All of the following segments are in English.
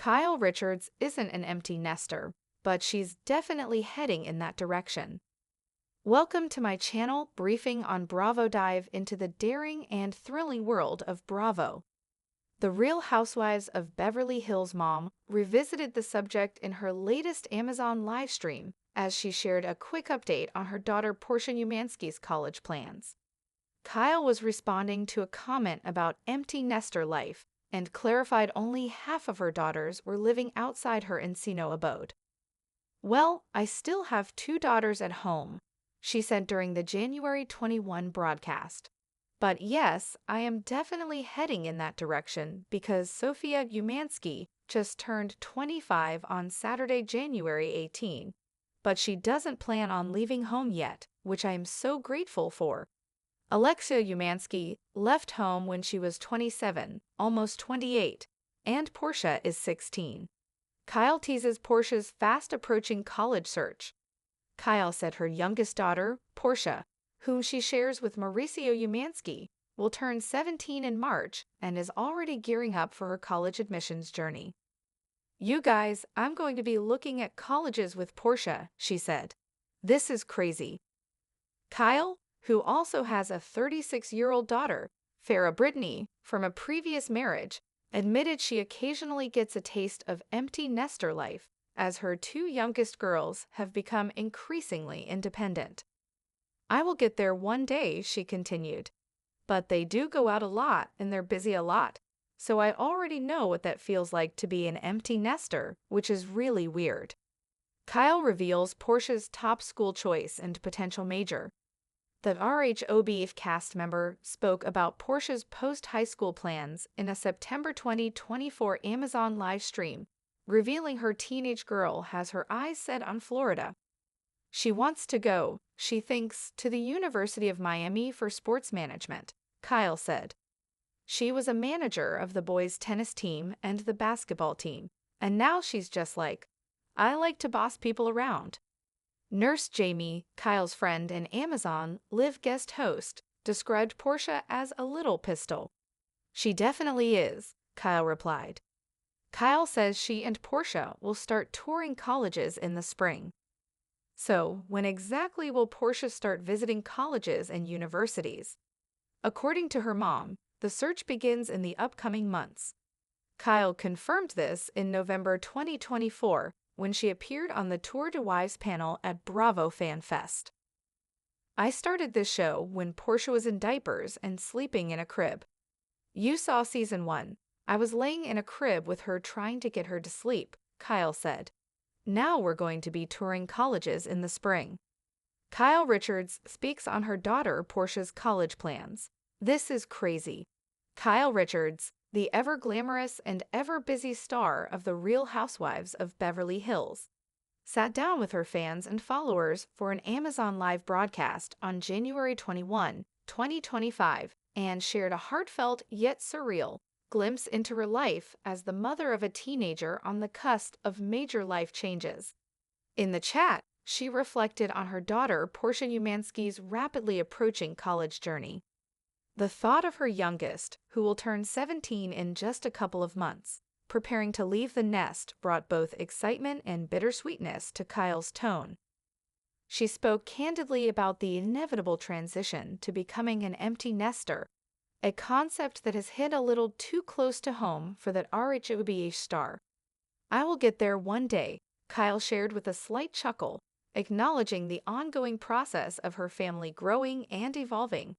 Kyle Richards isn't an empty nester, but she's definitely heading in that direction. Welcome to my channel, briefing on Bravo. Dive into the daring and thrilling world of Bravo. The Real Housewives of Beverly Hills mom revisited the subject in her latest Amazon livestream as she shared a quick update on her daughter Portia Umansky's college plans. Kyle was responding to a comment about empty nester life and clarified only half of her daughters were living outside her Encino abode. "Well, I still have 2 daughters at home," she said during the January 21 broadcast. "But yes, I am definitely heading in that direction because Sophia Umansky just turned 25 on Saturday, January 18, but she doesn't plan on leaving home yet, which I am so grateful for." Alexia Umansky left home when she was 27, almost 28, and Portia is 16. Kyle teases Portia's fast-approaching college search. Kyle said her youngest daughter, Portia, whom she shares with Mauricio Umansky, will turn 17 in March and is already gearing up for her college admissions journey. "You guys, I'm going to be looking at colleges with Portia," she said. "This is crazy." Kyle, who also has a 36-year-old daughter, Farrah Brittany, from a previous marriage, admitted she occasionally gets a taste of empty nester life as her 2 youngest girls have become increasingly independent. "I will get there one day," she continued. "But they do go out a lot and they're busy a lot, so I already know what that feels like to be an empty nester, which is really weird." Kyle reveals Portia's top school choice and potential major. The RHOB cast member spoke about Portia's post-high school plans in a September 2024 Amazon live stream, revealing her teenage girl has her eyes set on Florida. "She wants to go, she thinks, to the University of Miami for sports management," Kyle said. "She was a manager of the boys' tennis team and the basketball team, and now she's just like, I like to boss people around." Nurse Jamie, Kyle's friend and Amazon Live guest host, described Portia as a little pistol. "She definitely is," Kyle replied. Kyle says she and Portia will start touring colleges in the spring. So, when exactly will Portia start visiting colleges and universities? According to her mom, the search begins in the upcoming months. Kyle confirmed this in November 2024 when she appeared on the Tour de Wives panel at Bravo Fan Fest. "I started this show when Portia was in diapers and sleeping in a crib. You saw season 1. I was laying in a crib with her trying to get her to sleep," Kyle said. "Now we're going to be touring colleges in the spring." Kyle Richards speaks on her daughter Portia's college plans. "This is crazy." Kyle Richards, the ever-glamorous and ever-busy star of The Real Housewives of Beverly Hills, sat down with her fans and followers for an Amazon Live broadcast on January 21, 2025, and shared a heartfelt yet surreal glimpse into her life as the mother of a teenager on the cusp of major life changes. In the chat, she reflected on her daughter Portia Umansky's rapidly approaching college journey. The thought of her youngest, who will turn 17 in just a couple of months, preparing to leave the nest brought both excitement and bittersweetness to Kyle's tone. She spoke candidly about the inevitable transition to becoming an empty nester, a concept that has hit a little too close to home for that RHOBA star. "I will get there one day," Kyle shared with a slight chuckle, acknowledging the ongoing process of her family growing and evolving.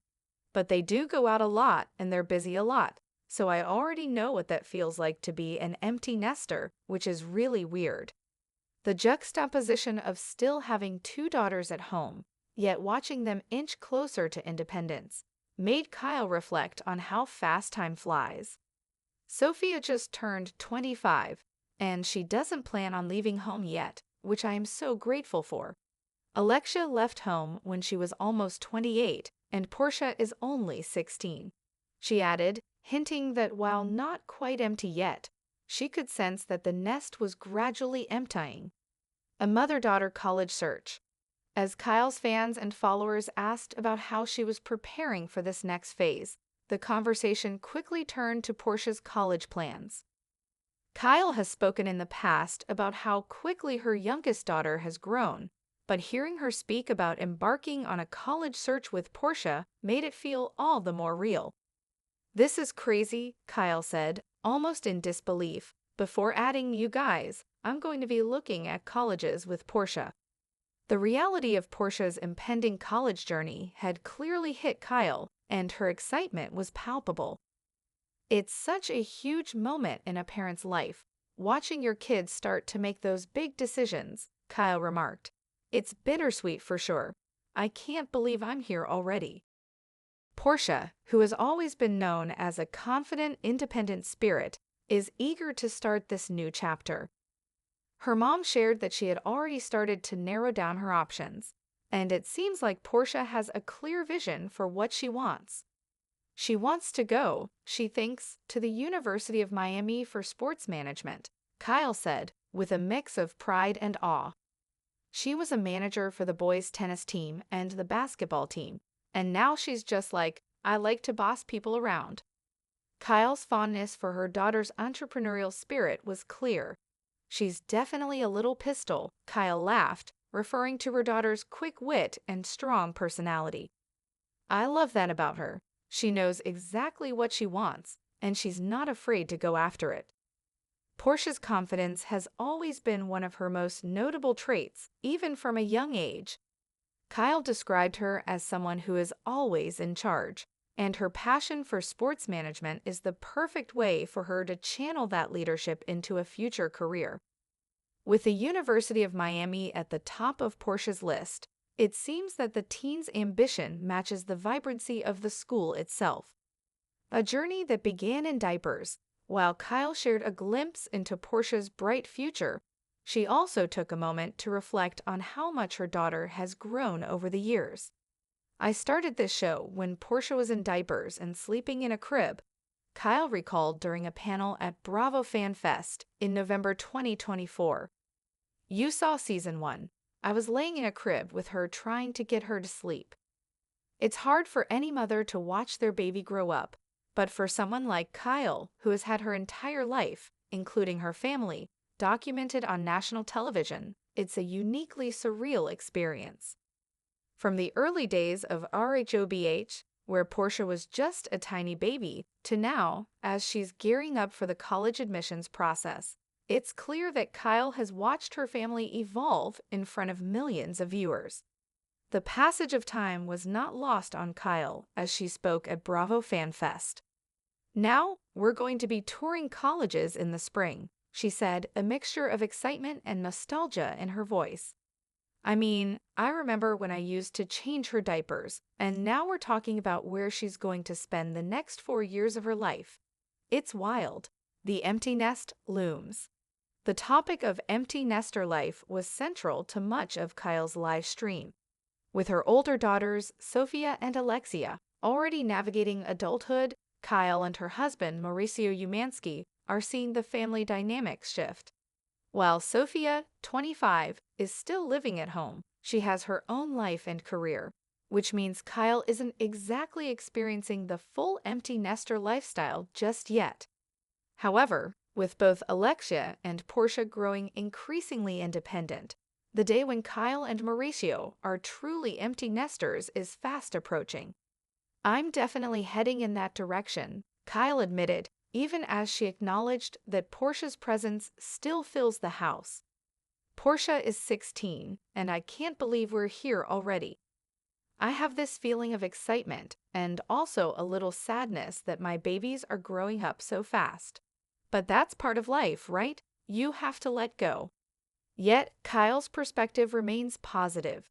"But they do go out a lot and they're busy a lot, so I already know what that feels like to be an empty nester, which is really weird." The juxtaposition of still having 2 daughters at home, yet watching them inch closer to independence, made Kyle reflect on how fast time flies. "Sophia just turned 25, and she doesn't plan on leaving home yet, which I am so grateful for. Alexia left home when she was almost 28, and Portia is only 16. She added, hinting that while not quite empty yet, she could sense that the nest was gradually emptying. A mother-daughter college search. As Kyle's fans and followers asked about how she was preparing for this next phase, the conversation quickly turned to Portia's college plans. Kyle has spoken in the past about how quickly her youngest daughter has grown, but hearing her speak about embarking on a college search with Portia made it feel all the more real. "This is crazy," Kyle said, almost in disbelief, before adding, "You guys, I'm going to be looking at colleges with Portia." The reality of Portia's impending college journey had clearly hit Kyle, and her excitement was palpable. "It's such a huge moment in a parent's life, watching your kids start to make those big decisions," Kyle remarked. "It's bittersweet for sure. I can't believe I'm here already." Portia, who has always been known as a confident, independent spirit, is eager to start this new chapter. Her mom shared that she had already started to narrow down her options, and it seems like Portia has a clear vision for what she wants. She wants to go, she thinks, to the University of Miami for sports management, Kyle said, with a mix of pride and awe. She was a manager for the boys' tennis team and the basketball team, and now she's just like, "I like to boss people around." Kyle's fondness for her daughter's entrepreneurial spirit was clear. "She's definitely a little pistol," Kyle laughed, referring to her daughter's quick wit and strong personality. "I love that about her. She knows exactly what she wants, and she's not afraid to go after it." Portia's confidence has always been one of her most notable traits, even from a young age. Kyle described her as someone who is always in charge, and her passion for sports management is the perfect way for her to channel that leadership into a future career. With the University of Miami at the top of Portia's list, it seems that the teen's ambition matches the vibrancy of the school itself. A journey that began in diapers. While Kyle shared a glimpse into Portia's bright future, she also took a moment to reflect on how much her daughter has grown over the years. "I started this show when Portia was in diapers and sleeping in a crib," Kyle recalled during a panel at Bravo Fan Fest in November 2024. "You saw season 1. I was laying in a crib with her trying to get her to sleep." It's hard for any mother to watch their baby grow up, but for someone like Kyle, who has had her entire life, including her family, documented on national television, it's a uniquely surreal experience. From the early days of RHOBH, where Portia was just a tiny baby, to now, as she's gearing up for the college admissions process, it's clear that Kyle has watched her family evolve in front of millions of viewers. The passage of time was not lost on Kyle as she spoke at Bravo Fan Fest. "Now, we're going to be touring colleges in the spring," she said, a mixture of excitement and nostalgia in her voice. "I mean, I remember when I used to change her diapers, and now we're talking about where she's going to spend the next 4 years of her life. It's wild." The empty nest looms. The topic of empty nester life was central to much of Kyle's live stream. With her older daughters, Sophia and Alexia, already navigating adulthood, Kyle and her husband, Mauricio Umansky, are seeing the family dynamics shift. While Sophia, 25, is still living at home, she has her own life and career, which means Kyle isn't exactly experiencing the full empty nester lifestyle just yet. However, with both Alexia and Portia growing increasingly independent, the day when Kyle and Mauricio are truly empty nesters is fast approaching. "I'm definitely heading in that direction," Kyle admitted, even as she acknowledged that Portia's presence still fills the house. "Portia is 16, and I can't believe we're here already. I have this feeling of excitement and also a little sadness that my babies are growing up so fast. But that's part of life, right? You have to let go." Yet, Kyle's perspective remains positive.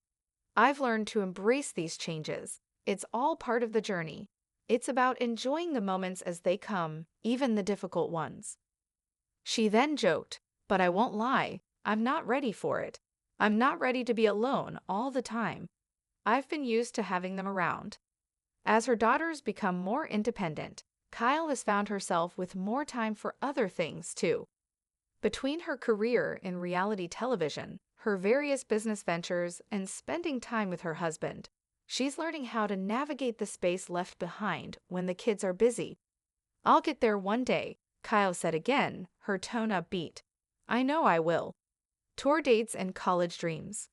"I've learned to embrace these changes. It's all part of the journey. It's about enjoying the moments as they come, even the difficult ones." She then joked, "But I won't lie, I'm not ready for it. I'm not ready to be alone all the time. I've been used to having them around." As her daughters become more independent, Kyle has found herself with more time for other things, too. Between her career in reality television, her various business ventures, and spending time with her husband, she's learning how to navigate the space left behind when the kids are busy. "I'll get there one day," Kyle said again, her tone upbeat. I know I will. Tour dates and college dreams.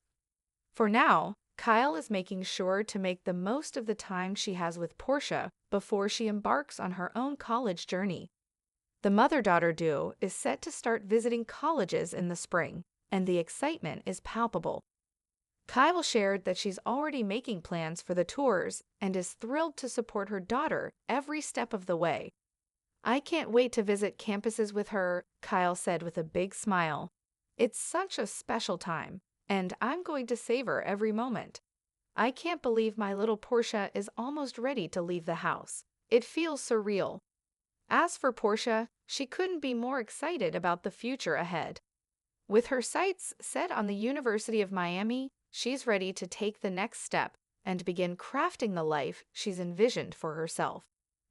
For now, Kyle is making sure to make the most of the time she has with Portia before she embarks on her own college journey. The mother-daughter duo is set to start visiting colleges in the spring, and the excitement is palpable. Kyle shared that she's already making plans for the tours and is thrilled to support her daughter every step of the way. I can't wait to visit campuses with her, Kyle said with a big smile. It's such a special time, and I'm going to savor every moment. I can't believe my little Portia is almost ready to leave the house. It feels surreal. As for Portia, she couldn't be more excited about the future ahead. With her sights set on the University of Miami, she's ready to take the next step and begin crafting the life she's envisioned for herself.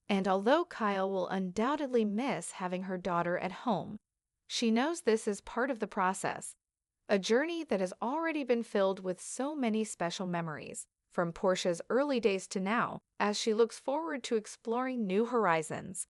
And although Kyle will undoubtedly miss having her daughter at home, she knows this is part of the process, a journey that has already been filled with so many special memories, from Portia's early days to now, as she looks forward to exploring new horizons.